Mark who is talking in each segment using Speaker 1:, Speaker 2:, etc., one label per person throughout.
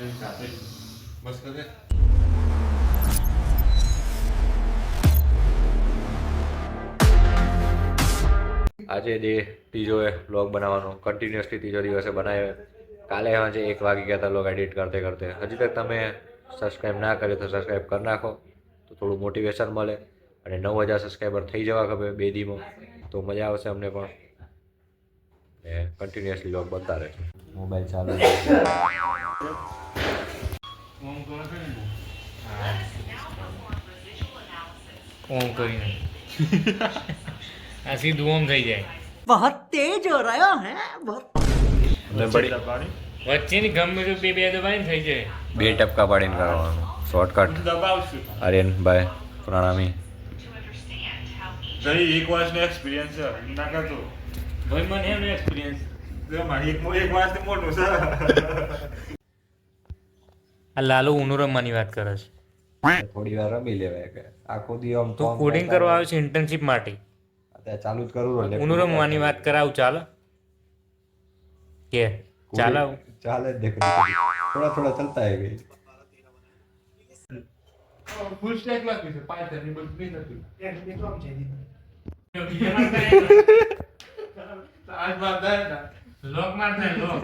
Speaker 1: બસ કરે આજે ડે ત્રીજો વ્લોગ બનાવવાનો કન્ટિન્યુઅસલી ત્રીજો દિવસે બનાવ્યો. કાલે સાંજે 1 વાગી ગયા હતા વ્લોગ એડિટ કરતે કરતે. હજી તક તમે સબસ્ક્રાઈબ ના કર્યો તો સબસ્ક્રાઈબ કરી નાખો તો થોડું મોટિવેશન મળે અને 9000 સબસ્ક્રાઈબર થઈ જવા ખબર 2 દીમાં તો મજા આવશે અમને પણ. ને કન્ટિન્યુઅસલી વ્લોગ બનતા રહે. મોબાઈલ ચાલુ
Speaker 2: ઓમ કરીને આ સીધું ઓમ થઈ જાય.
Speaker 3: बहुत तेज हो रहा है बहुत
Speaker 2: વચ્ચેની ગમે તો બે દબાઈને થઈ જાય.
Speaker 1: 2 ટપકા પાડીને કરવાનું શોર્ટકટ. આર્યનભાઈ પ્રણામી.
Speaker 4: ભાઈ એક વર્ષનો એક્સપિરિયન્સ છે ના કરતો
Speaker 2: ભાઈ મને એનો એક્સપિરિયન્સ
Speaker 4: મારી એક વર્ષથી મોટો છે.
Speaker 2: આ લાલુ ઉનું રમવાની વાત કરે છે.
Speaker 1: થોડી વાર રમી લેવાય કે આખો દી આમ
Speaker 2: તો કોડિંગ કરવા આવે છે ઇન્ટર્નશિપ માટે.
Speaker 1: અત્યારે ચાલુ જ કરું
Speaker 2: ઉનું રમવાની વાત કરાવું ચાલે કે ચાલે
Speaker 1: ચાલે જ દેખ થોડા થોડા ચલતા હે ગઈ.
Speaker 4: ફૂલ સ્ટેક લાગી છે પાયથન ની બધું નહીં નથી આજ બાદ થાય ના
Speaker 2: લોક મારતા લોક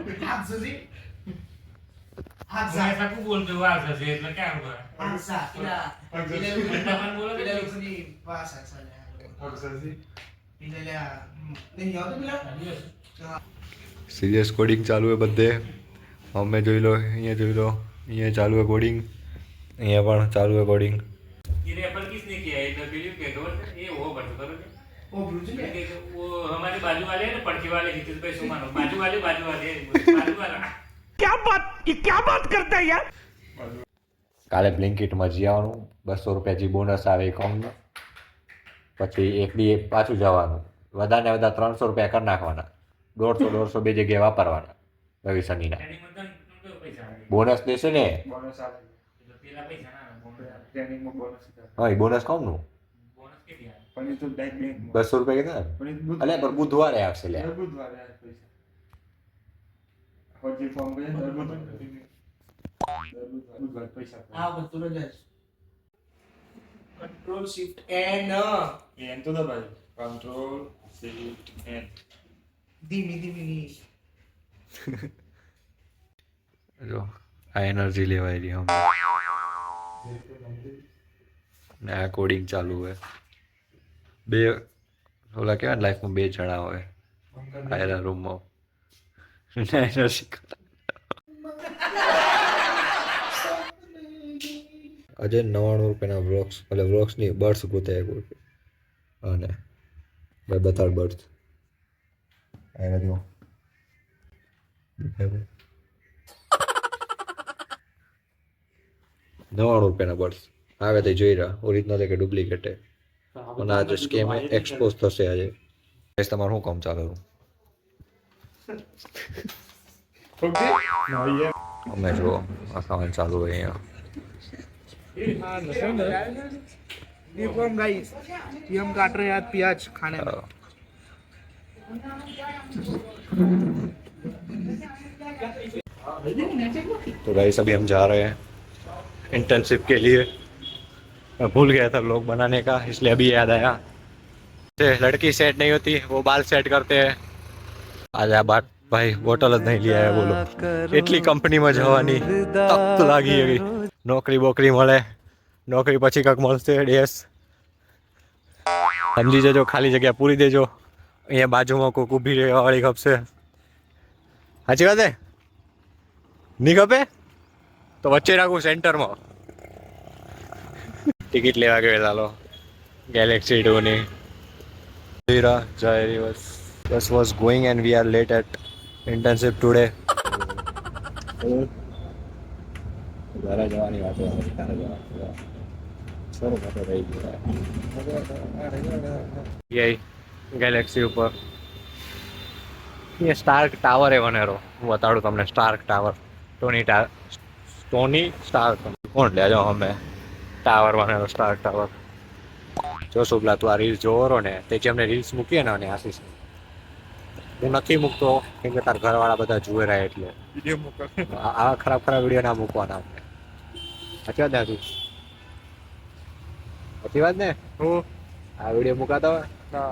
Speaker 3: हाथ से
Speaker 2: मैं सबको बोलते हो आज से એટલે क्या हुआ
Speaker 3: हादसा इला
Speaker 2: પણ બોલો કે
Speaker 3: इला उसकी पास ऐसा है
Speaker 4: અક્ષરજી
Speaker 3: इला नहीं याद मिला
Speaker 1: સિરિયસ કોડિંગ ચાલુ હે બધે. અમે જોઈ લો અહીંયા જોઈ લો અહીંયા ચાલુ હે કોડિંગ અહીંયા પણ ચાલુ હે કોડિંગ.
Speaker 2: ये रेफर किसने किया है बिलीव के खबर है ये वो बता करो
Speaker 3: वो ब्रूज ने
Speaker 2: वो हमारे बाजू वाले हैं ना पड़के वाले हितेश भाई सुमानो बाजू वाले बाजू वाला
Speaker 3: क्या बात करता है यार
Speaker 1: કાલે બ્લિંકિટમાં જઈ આવવાનું 200 રૂપિયા જે બોનસ આવે એકાઉન્ટમાં પછી એક દી પાછું જવાનું વધારે વધારે 300 રૂપિયા કરી નાખવાના 150 બે જગ્યાએ વાપરવાના રવિ શનિના
Speaker 2: એની મતલબ પૈસા
Speaker 1: બોનસ દેશે ને.
Speaker 4: બોનસ આવે
Speaker 2: પેલા પૈસા ના બોનસ
Speaker 4: ટ્રેનિંગ માં બોનસ
Speaker 1: હા એ બોનસ કોમનું
Speaker 2: બોનસ કે દિયા
Speaker 4: પણ એ તો ડાયરેક્ટ બેંક
Speaker 1: 200 રૂપિયા કીધા ને
Speaker 4: પણ
Speaker 1: અલે પર બુધવારે આવશે લે.
Speaker 4: બુધવારે આવે પૈસા હોજી ફોર્મ કરે દર બુધવારે પૈસા
Speaker 3: हाँ बतूर जज कंट्रोल शिफ्ट एन
Speaker 4: એન તો દબાય કંટ્રોલ શિફ્ટ એન
Speaker 3: धीमी धीमी
Speaker 1: જો આ એનર્જી લેવાય રહી હમ ને આ કોડિંગ ચાલુ હોય બે ઓલા કહેવાય ને લાઈફમાં 2 જણા હોય આયલા રૂમમાં એનર્જી આજે 99 રૂપિયાના વ્લોગ્સ એટલે વ્લોગ્સની બર્ડ્સ ગોતે અને ભાઈ બતાડ બર્ડ્સ આયલા જો 99 રૂપિયાના બર્ડ્સ આવે તે જોઈ રહ્યા ઓરિજિનલ કે ડુપ્લિકેટ અને આજે સ્કેમ એક્સપોઝ થશે આજે. તમારું શું કામ ચાલે
Speaker 4: ઓકે નો યે
Speaker 1: અમે જો આ ખાવાનું ચાલુ હોય અહીંયા.
Speaker 3: देखो हम गाइस ये हम काट रहे हैं आज प्याज खाने में
Speaker 1: तो गाइस अभी हम जा रहे हैं इंटर्नशिप के लिए. मैं भूल गया था व्लॉग बनाने का इसलिए अभी याद आया. लड़की सेट नहीं होती वो बाल सेट करते हैं. आज आ बात भाई बोटल જ નહીં લઈ આવ્યા બોલો. એટલી કંપનીમાં જવાની તક લાગી ગઈ. નોકરી બોકરી મળે નોકરી પછી કંઈક મળશે ડેસ સમજી જજો. ખાલી જગ્યા પૂરી દેજો. અહીંયા બાજુમાં કોઈક ઊભી રહેવા વાળી ખપશે. સાચી વાત હે નહીં ખપે તો વચ્ચે રાખું સેન્ટરમાં. ટિકિટ લેવા ગયો ચાલો ગેલેક્સી 2 ની. Bus was going and we are late at internship today. ઘરે જવાની વાત હતી તારે જવાનું સર માટે રહી ગઈ ગેલેક્સી ઉપર. એ સ્ટાર્ક ટાવર એ બનેરો હું બતાડું તમને. સ્ટાર્ક ટાવર ટોની સ્ટાર્ક કોણ લેજો અમે ટાવર બનેરો સ્ટાર્ક ટાવર. જો શુભલા તું આ રીલ્સ જોવો ને તે જે અમને રીલ્સ મૂકીએ ને અને આશીષ હું નથી મૂકતો કેમ કે તારા ઘરવાળા બધા જુએ રહ્યા એટલે
Speaker 4: વિડીયો મોકલ.
Speaker 1: આ ખરાબ ખરાબ વિડીયો ના મૂકવાના સાચી વાત નથી સાચી વાત ને
Speaker 4: હો
Speaker 1: આ વિડીયો મુકાતા હોય
Speaker 4: ના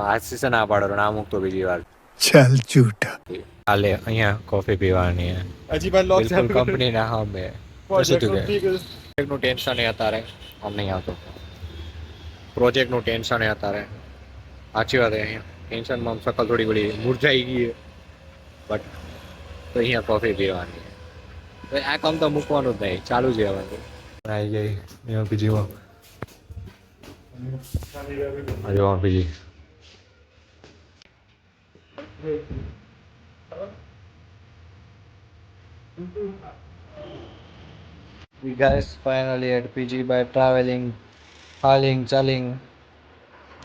Speaker 1: આ સીઝન ના પાડો ના મૂકતો બીજી વાર
Speaker 3: चल झूठा
Speaker 1: હાલે અહીંયા કોફી પીવાની હે.
Speaker 4: હજી ભાઈ લોક
Speaker 1: બિલકુલ કંપની ના સામે શું થયું કે પ્રોજેક્ટનું ટેન્શન એ અત્યારે આમ નહીં આવતો પ્રોજેક્ટનું ટેન્શન એ અત્યારે સાચી વાત છે અહીંયા ટેન્શનમાં આમ શકલ થોડી ઘણી મુરઝાઈ ગઈ બટ તો અહીંયા કોફી પીવાની તો આ કામ તો મૂકવાનું જ નહીં ચાલુ જ રહેવાનું આવી ગઈ અહીંયા પીજીમાં જો PG We guys finally at PG by traveling, hauling, ચાલિંગ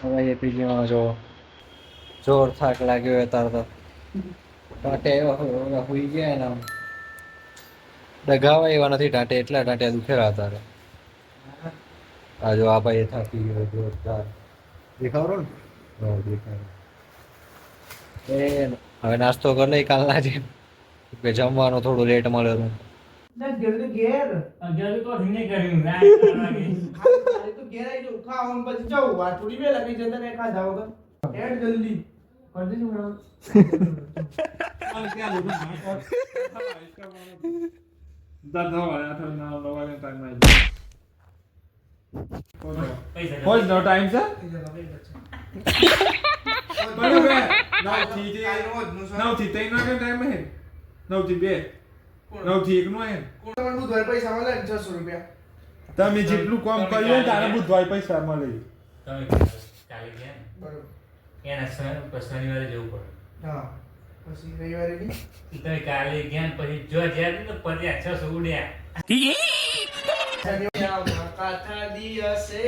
Speaker 1: હવે એ PG માં જો જોર થાક લાગ્યો હોય તાર તો ટાટે હુઈ ગયા ને આમ ડગાવા એવા નથી ટાટે એટલા ટાટે દુખેલા તારે આ જો આ ભાઈ થાકી ગયો જોરદાર દેખાવરો ને દેખાય એ હવે નાસ્તો કરી લઈ કાલના જેમ કે જમવાનું થોડું લેટ મળે તો
Speaker 3: जल्दी घेर
Speaker 2: અગિયાર તો ઢીંગે કર્યું રાત 4 વાગે
Speaker 3: तो घेर आई जो खा हम बच जाओ आ थोड़ी में लगी जंदर ने खा जाओगा ऐड जल्दी कर दे बड़ा
Speaker 4: દર્દ હોય આ થર ના લવાને ટાઈમ આવી
Speaker 2: પૈસા
Speaker 4: હોય નો ટાઈમ છે બરોબર 9 થી ત્રણ વાગે ટાઈમ હે 9 થી 2 9 થી 1 નો હે
Speaker 3: કોણ બુધવાર પૈસા મળે 600 રૂપિયા
Speaker 4: તમે જેટલું કામ કર્યું હોય તારે બુધવારે પૈસા મળે
Speaker 2: તમે કાલે ગયા ને
Speaker 3: બરોબર
Speaker 2: એના શનિવારે જવું પડે
Speaker 3: હા પછી રવિવારે ની
Speaker 2: તમે કાલે ગયા ને પછી જો જ્યાં તો પછી 600 ઉડ્યા
Speaker 3: કાથા દિયસે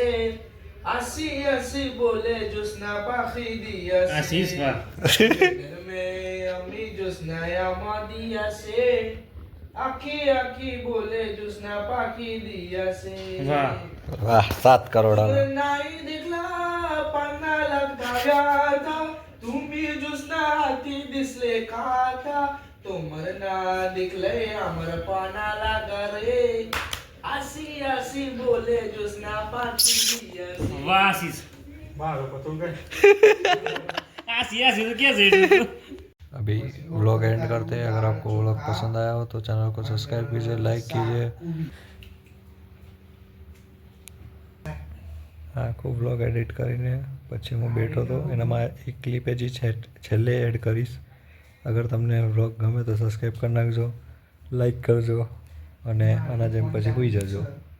Speaker 3: આસી આસી બોલે જુસના પાખી દિયસે
Speaker 2: આશીષ વાહ
Speaker 3: घर में अम्मी जुसना या दिया से आखी आखी बोले जुसना पाखी दिया से
Speaker 2: વાહ
Speaker 1: વાહ 7 કરોડ
Speaker 3: नाई दिखला पन्ना लगाया था तुम भी जुसना हाथी दिसले खाता तो मरना दिखले अमर पाना लगा रे आसी आसी बोले जुसना पाखी दिया से
Speaker 2: વાહ આશીષ
Speaker 4: મારો પતો ગઈ
Speaker 2: આશીષ તો ક્યાં છે
Speaker 1: अभी व्लॉग एंड करते हैं अगर आपको व्लॉग पसंद आया हो तो चैनल को सब्सक्राइब कीजिए लाइक कीजिए આખો વ્લોગ એડિટ કરીને પછી હું બેઠો હતો એનામાં એક ક્લિપ હજી છેલ્લે એડ કરીશ અગર તમને વ્લોગ ગમે તો સબસ્ક્રાઈબ કરી નાખજો લાઈક કરજો અને આના જેમ પછી હોઈ જજો